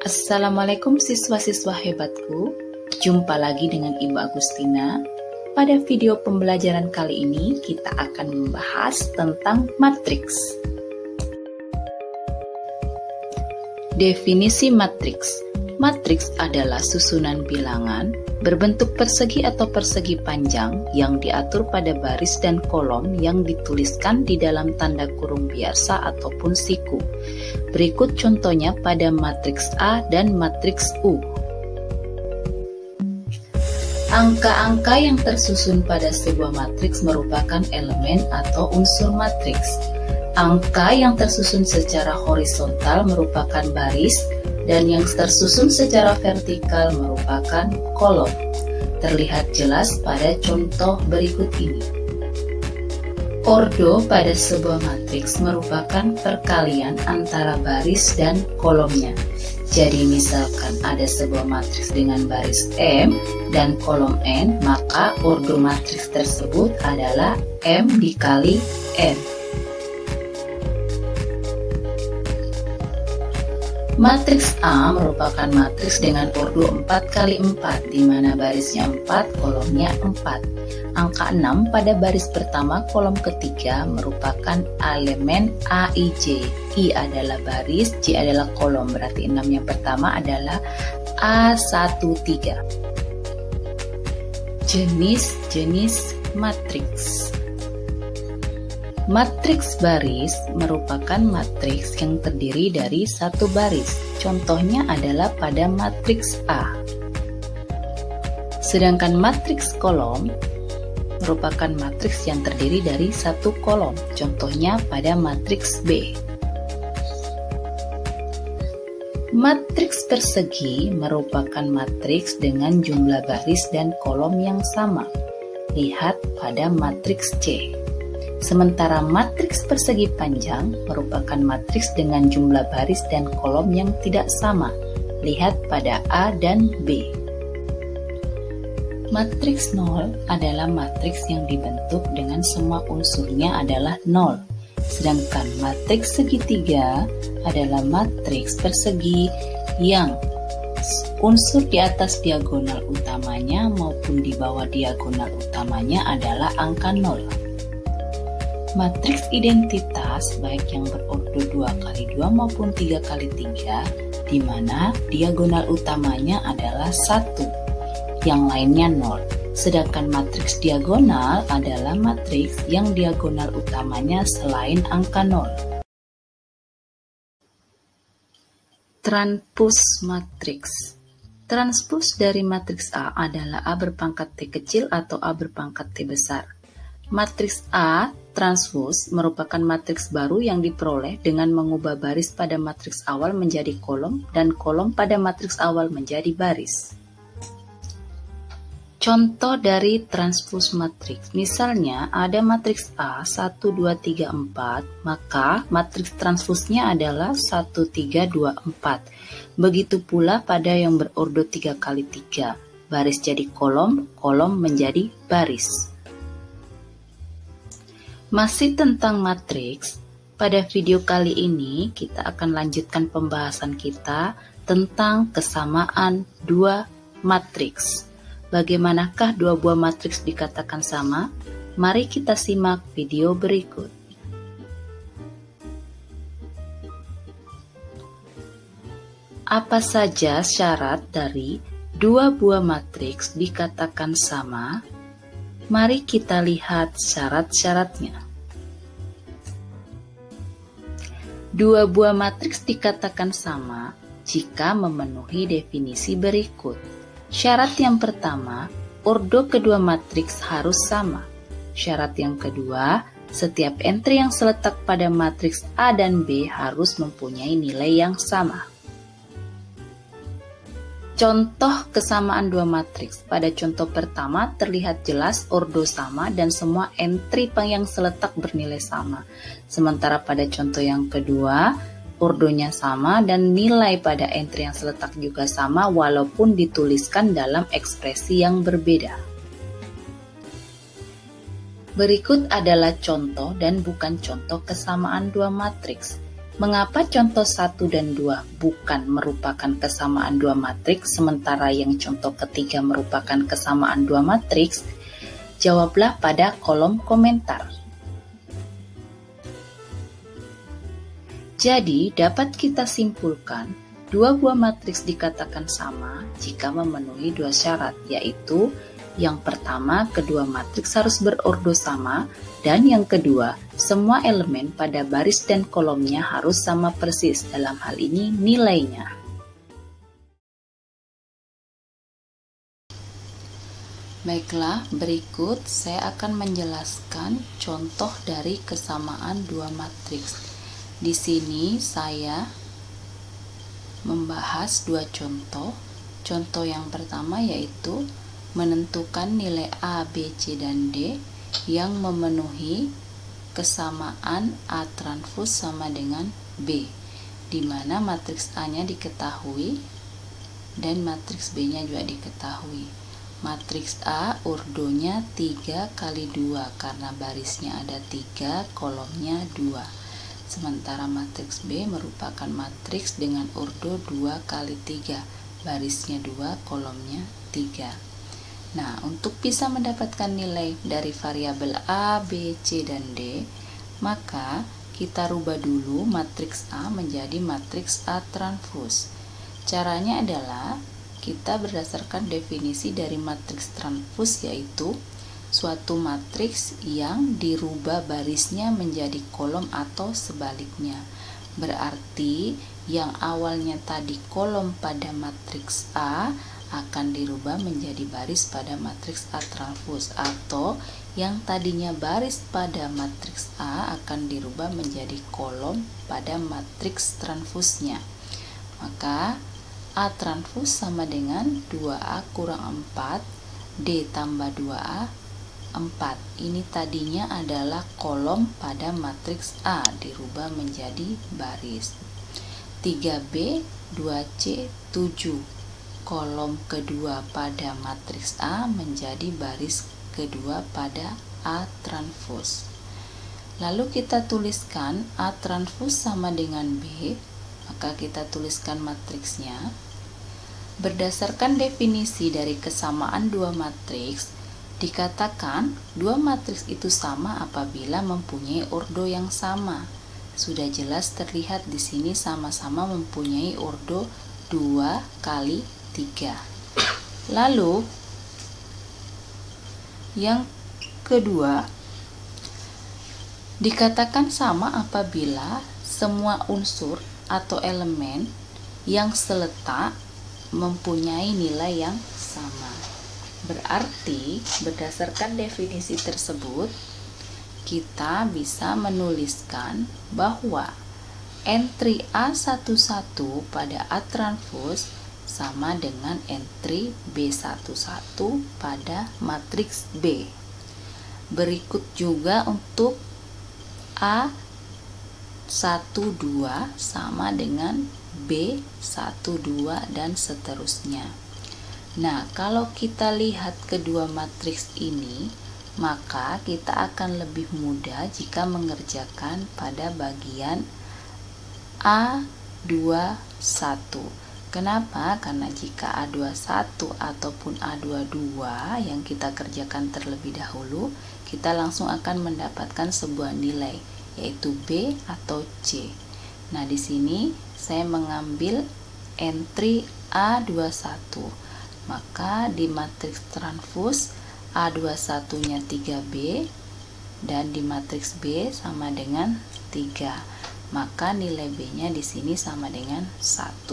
Assalamualaikum siswa-siswa hebatku. Jumpa lagi dengan Ibu Agustina. Pada video pembelajaran kali ini kita akan membahas tentang matriks. Definisi matriks. Matriks adalah susunan bilangan berbentuk persegi atau persegi panjang yang diatur pada baris dan kolom yang dituliskan di dalam tanda kurung biasa ataupun siku. Berikut contohnya pada matriks A dan matriks U. Angka-angka yang tersusun pada sebuah matriks merupakan elemen atau unsur matriks. Angka yang tersusun secara horizontal merupakan baris, dan yang tersusun secara vertikal merupakan kolom. Terlihat jelas pada contoh berikut ini. Ordo pada sebuah matriks merupakan perkalian antara baris dan kolomnya. Jadi misalkan ada sebuah matriks dengan baris M dan kolom N, maka ordo matriks tersebut adalah M dikali N. Matriks A merupakan matriks dengan ordo 4x4, di mana barisnya 4, kolomnya 4. Angka 6 pada baris pertama kolom ketiga merupakan elemen A, I, J. I adalah baris, J adalah kolom, berarti 6 yang pertama adalah A13. Jenis-jenis matriks. Matriks baris merupakan matriks yang terdiri dari satu baris. Contohnya adalah pada matriks A. Sedangkan matriks kolom merupakan matriks yang terdiri dari satu kolom. Contohnya pada matriks B. Matriks persegi merupakan matriks dengan jumlah baris dan kolom yang sama. Lihat pada matriks C. Sementara matriks persegi panjang merupakan matriks dengan jumlah baris dan kolom yang tidak sama. Lihat pada A dan B. Matriks 0 adalah matriks yang dibentuk dengan semua unsurnya adalah 0. Sedangkan matriks segitiga adalah matriks persegi yang unsur di atas diagonal utamanya maupun di bawah diagonal utamanya adalah angka 0. Matriks identitas baik yang berordo 2x2 maupun 3x3, di mana diagonal utamanya adalah 1, yang lainnya 0. Sedangkan matriks diagonal adalah matriks yang diagonal utamanya selain angka 0. Transpose matriks. Transpose dari matriks A adalah A berpangkat T kecil atau A berpangkat T besar. Matriks A transpose merupakan matriks baru yang diperoleh dengan mengubah baris pada matriks awal menjadi kolom dan kolom pada matriks awal menjadi baris. Contoh dari transpose matriks, misalnya ada matriks A 1, 2, 3, 4, maka matriks transposnya adalah 1, 3, 2, 4. Begitu pula pada yang berordo 3x3, baris jadi kolom, kolom menjadi baris. Masih tentang matriks, pada video kali ini kita akan lanjutkan pembahasan kita tentang kesamaan dua matriks. Bagaimanakah dua buah matriks dikatakan sama? Mari kita simak video berikut. Apa saja syarat dari dua buah matriks dikatakan sama? Mari kita lihat syarat-syaratnya. Dua buah matriks dikatakan sama jika memenuhi definisi berikut. Syarat yang pertama, ordo kedua matriks harus sama. Syarat yang kedua, setiap entry yang terletak pada matriks A dan B harus mempunyai nilai yang sama. Contoh kesamaan dua matriks. Pada contoh pertama terlihat jelas ordo sama dan semua entry yang seletak bernilai sama. Sementara pada contoh yang kedua, ordonya sama dan nilai pada entry yang seletak juga sama walaupun dituliskan dalam ekspresi yang berbeda. Berikut adalah contoh dan bukan contoh kesamaan dua matriks. Mengapa contoh 1 dan 2 bukan merupakan kesamaan dua matriks, sementara yang contoh ketiga merupakan kesamaan dua matriks? Jawablah pada kolom komentar. Jadi, dapat kita simpulkan, dua buah matriks dikatakan sama jika memenuhi dua syarat, yaitu yang pertama, kedua matriks harus berordo sama, dan yang kedua, semua elemen pada baris dan kolomnya harus sama persis, dalam hal ini nilainya. Baiklah, berikut saya akan menjelaskan contoh dari kesamaan dua matriks. Di sini saya membahas dua contoh. Contoh yang pertama yaitu menentukan nilai A, B, C, dan D yang memenuhi kesamaan A transpos sama dengan B, di mana matriks A-nya diketahui dan matriks B-nya juga diketahui. Matriks A urdonya 3 kali 2 karena barisnya ada 3, kolomnya 2. Sementara matriks B merupakan matriks dengan urdo 2 kali 3, barisnya 2, kolomnya 3. Nah, untuk bisa mendapatkan nilai dari variabel A, B, C, dan D, maka kita rubah dulu matriks A menjadi matriks A transpos. Caranya adalah kita berdasarkan definisi dari matriks transpos, yaitu suatu matriks yang dirubah barisnya menjadi kolom atau sebaliknya. Berarti yang awalnya tadi kolom pada matriks A akan dirubah menjadi baris pada matriks A transpos, atau yang tadinya baris pada matriks A akan dirubah menjadi kolom pada matriks transposnya. Maka A transpos sama dengan 2A kurang 4 D tambah 2A 4. Ini tadinya adalah kolom pada matriks A dirubah menjadi baris. 3B 2C 7, kolom kedua pada matriks A menjadi baris kedua pada A transpos. Lalu kita tuliskan A transpos sama dengan B, maka kita tuliskan matriksnya. Berdasarkan definisi dari kesamaan dua matriks, dikatakan dua matriks itu sama apabila mempunyai ordo yang sama. Sudah jelas terlihat di sini sama-sama mempunyai ordo 2 kali 3. Lalu yang kedua dikatakan sama apabila semua unsur atau elemen yang seletak mempunyai nilai yang sama. Berarti berdasarkan definisi tersebut kita bisa menuliskan bahwa entry A11 pada A transpos sama dengan entry B11 pada matriks B. Berikut juga untuk A12 sama dengan B12 dan seterusnya. Nah, kalau kita lihat kedua matriks ini, maka kita akan lebih mudah jika mengerjakan pada bagian A21. Kenapa? Karena jika A21 ataupun A22 yang kita kerjakan terlebih dahulu, kita langsung akan mendapatkan sebuah nilai, yaitu B atau C. Nah, di sini saya mengambil entry A21. Maka di matriks transpos A21-nya 3B dan di matriks B sama dengan 3. Maka nilai B-nya di sini sama dengan 1.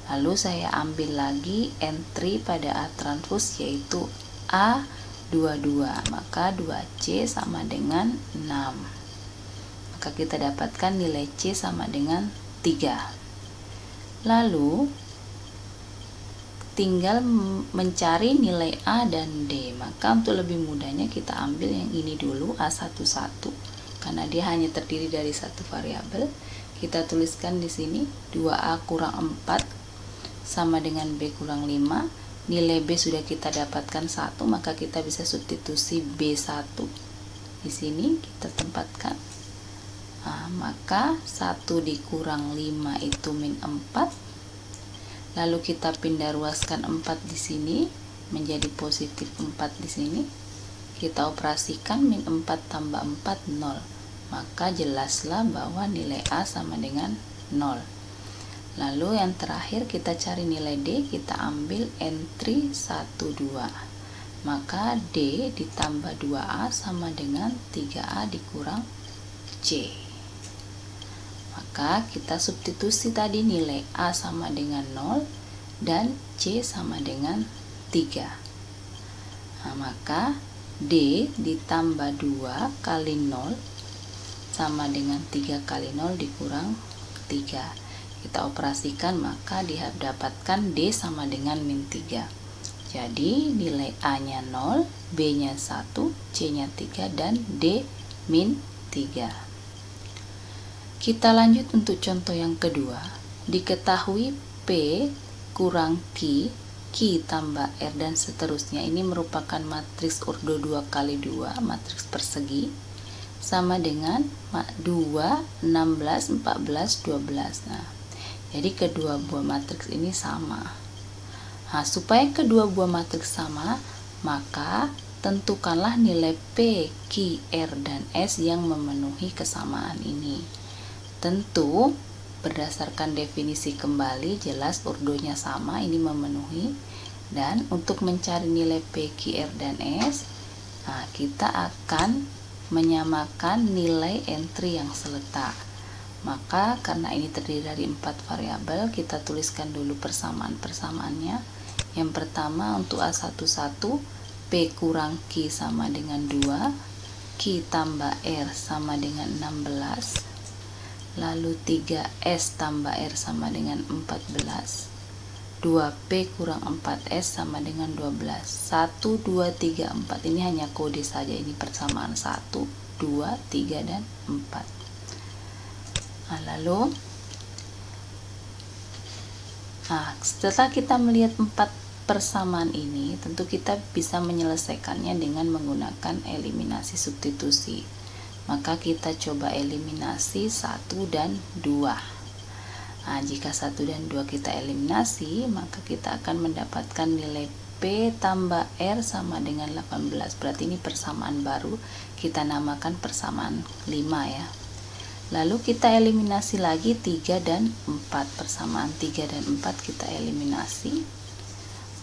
Lalu saya ambil lagi entry pada A transpos yaitu A22, maka 2C sama dengan 6. Maka kita dapatkan nilai C sama dengan 3. Lalu tinggal mencari nilai A dan D. Maka untuk lebih mudahnya kita ambil yang ini dulu, A11, karena dia hanya terdiri dari satu variabel. Kita tuliskan di sini 2A kurang 4 sama dengan B kurang 5. Nilai B sudah kita dapatkan 1, maka kita bisa substitusi B1. Di sini kita tempatkan Maka 1 dikurang 5 itu min 4. Lalu kita pindah ruaskan 4 di sini menjadi positif 4 di sini. Kita operasikan min 4 tambah 4 0. Maka jelaslah bahwa nilai A sama dengan 0. Lalu yang terakhir kita cari nilai D, kita ambil entry 1 2. Maka D ditambah 2A sama dengan 3A dikurang C. Maka kita substitusi tadi nilai A sama dengan 0 dan C sama dengan 3. Maka D ditambah 2 kali 0 sama dengan 3 kali 0 dikurang 3. Kita operasikan, maka didapatkan D sama dengan min 3. Jadi nilai A nya 0, B nya 1, C nya 3, dan D min 3. Kita lanjut untuk contoh yang kedua. Diketahui P kurang Q tambah R dan seterusnya. Ini merupakan matriks ordo 2 kali 2, matriks persegi, sama dengan 2, 16, 14, 12. Jadi kedua buah matriks ini sama. Supaya kedua buah matriks sama, maka tentukanlah nilai P, Q, R, dan S yang memenuhi kesamaan ini. Tentu berdasarkan definisi kembali, jelas ordonya sama, ini memenuhi. Dan untuk mencari nilai P, Q, R, dan S, kita akan menyamakan nilai entry yang seletak. Maka karena ini terdiri dari 4 variabel, kita tuliskan dulu persamaan-persamaannya. Yang pertama untuk A11, P kurang Q sama dengan 2, Q tambah R sama dengan 16, lalu 3S tambah R sama dengan 14, 2P kurang 4S sama dengan 12. 1, 2, 3, 4 ini hanya kode saja, ini persamaan 1, 2, 3, dan 4. Lalu setelah kita melihat 4 persamaan ini, tentu kita bisa menyelesaikannya dengan menggunakan eliminasi substitusi. Maka kita coba eliminasi 1 dan 2. Jika 1 dan 2 kita eliminasi, maka kita akan mendapatkan nilai P tambah R sama dengan 18. Berarti ini persamaan baru, kita namakan persamaan 5 ya. Lalu kita eliminasi lagi 3 dan 4. Persamaan 3 dan 4 kita eliminasi.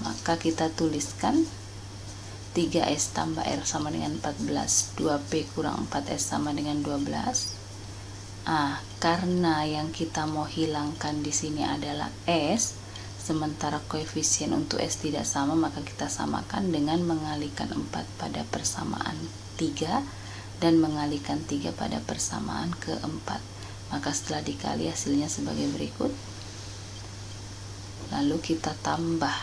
Maka kita tuliskan 3S tambah R sama dengan 14, 2P kurang 4S sama dengan 12. Karena yang kita mau hilangkan di sini adalah S, sementara koefisien untuk S tidak sama, maka kita samakan dengan mengalihkan 4 pada persamaan 3 dan mengalihkan 3 pada persamaan keempat. Maka setelah dikali hasilnya sebagai berikut. Lalu kita tambah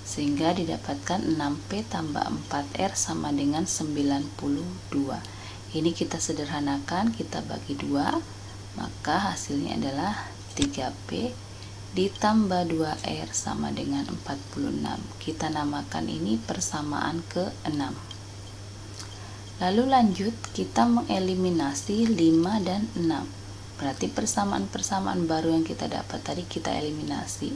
sehingga didapatkan 6P tambah 4R sama dengan 92. Ini kita sederhanakan, kita bagi 2, maka hasilnya adalah 3P ditambah 2R sama dengan 46. Kita namakan ini persamaan ke-6. Lalu lanjut, kita mengeliminasi 5 dan 6. Berarti persamaan-persamaan baru yang kita dapat tadi kita eliminasi,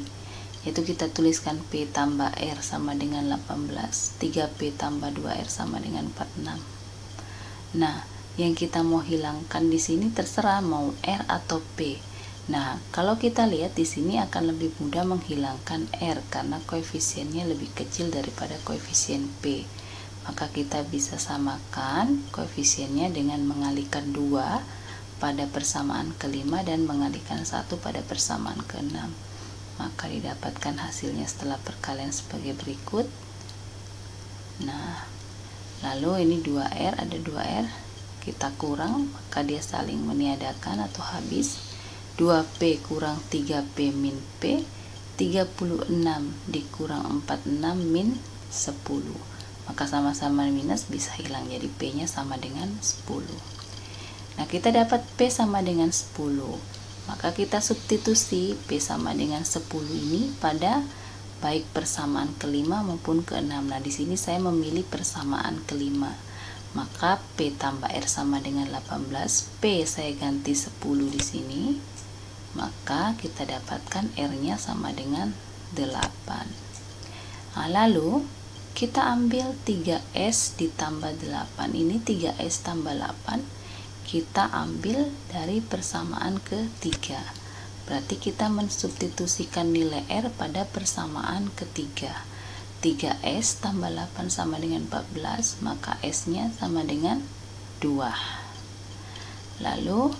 yaitu kita tuliskan P tambah R sama dengan 18, 3P tambah 2R sama dengan 46. Nah, yang kita mau hilangkan di sini terserah mau R atau P. Nah, kalau kita lihat di sini akan lebih mudah menghilangkan R karena koefisiennya lebih kecil daripada koefisien P. Maka kita bisa samakan koefisiennya dengan mengalihkan 2 pada persamaan ke-5 dan mengalihkan 1 pada persamaan ke-6. Maka didapatkan hasilnya setelah perkalian sebagai berikut. Nah, lalu ini 2R, ada 2R, kita kurang, maka dia saling meniadakan atau habis. 2P kurang 3P min P, 36 dikurang 46 min 10. Maka sama-sama minus bisa hilang, jadi P nya sama dengan 10. Nah, kita dapat P sama dengan 10. Maka kita substitusi P sama dengan 10 ini pada baik persamaan ke-5 maupun ke-6. Nah, di sini saya memilih persamaan ke-5. maka P tambah R sama dengan 18. P saya ganti 10 di sini, maka kita dapatkan R-nya sama dengan 8. Nah, lalu kita ambil 3S ditambah 8. Ini 3S tambah 8 kita ambil dari persamaan ketiga. Berarti kita mensubstitusikan nilai R pada persamaan ketiga. 3S tambah 8 sama dengan 14, maka S-nya sama dengan 2. Lalu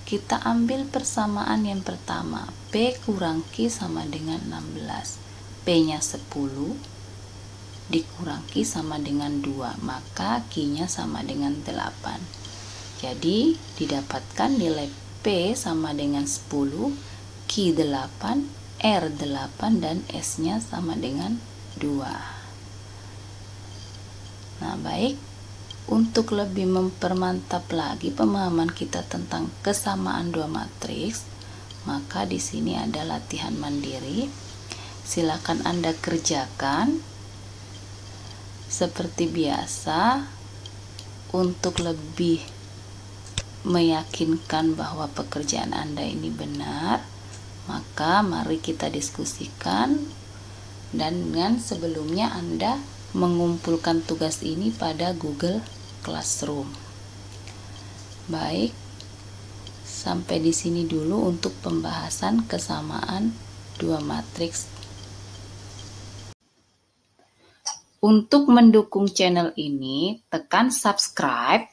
kita ambil persamaan yang pertama, P kurang Q sama dengan 16. P-nya 10 dikurang Q sama dengan 2, maka Q-nya sama dengan 8. Jadi didapatkan nilai P sama dengan 10, Q 8, R 8, dan S-nya sama dengan 2. Nah, baik, untuk lebih mempermantap lagi pemahaman kita tentang kesamaan dua matriks, maka di sini ada latihan mandiri. Silakan Anda kerjakan seperti biasa. Untuk lebih meyakinkan bahwa pekerjaan Anda ini benar, maka mari kita diskusikan, dan dengan sebelumnya Anda mengumpulkan tugas ini pada Google Classroom. Baik, sampai di sini dulu untuk pembahasan kesamaan dua matriks. Untuk mendukung channel ini, tekan subscribe,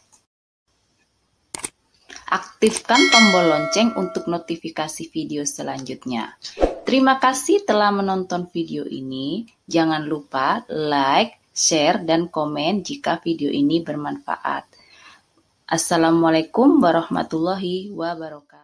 aktifkan tombol lonceng untuk notifikasi video selanjutnya. Terima kasih telah menonton video ini. Jangan lupa like, share, dan komen jika video ini bermanfaat. Assalamualaikum warahmatullahi wabarakatuh.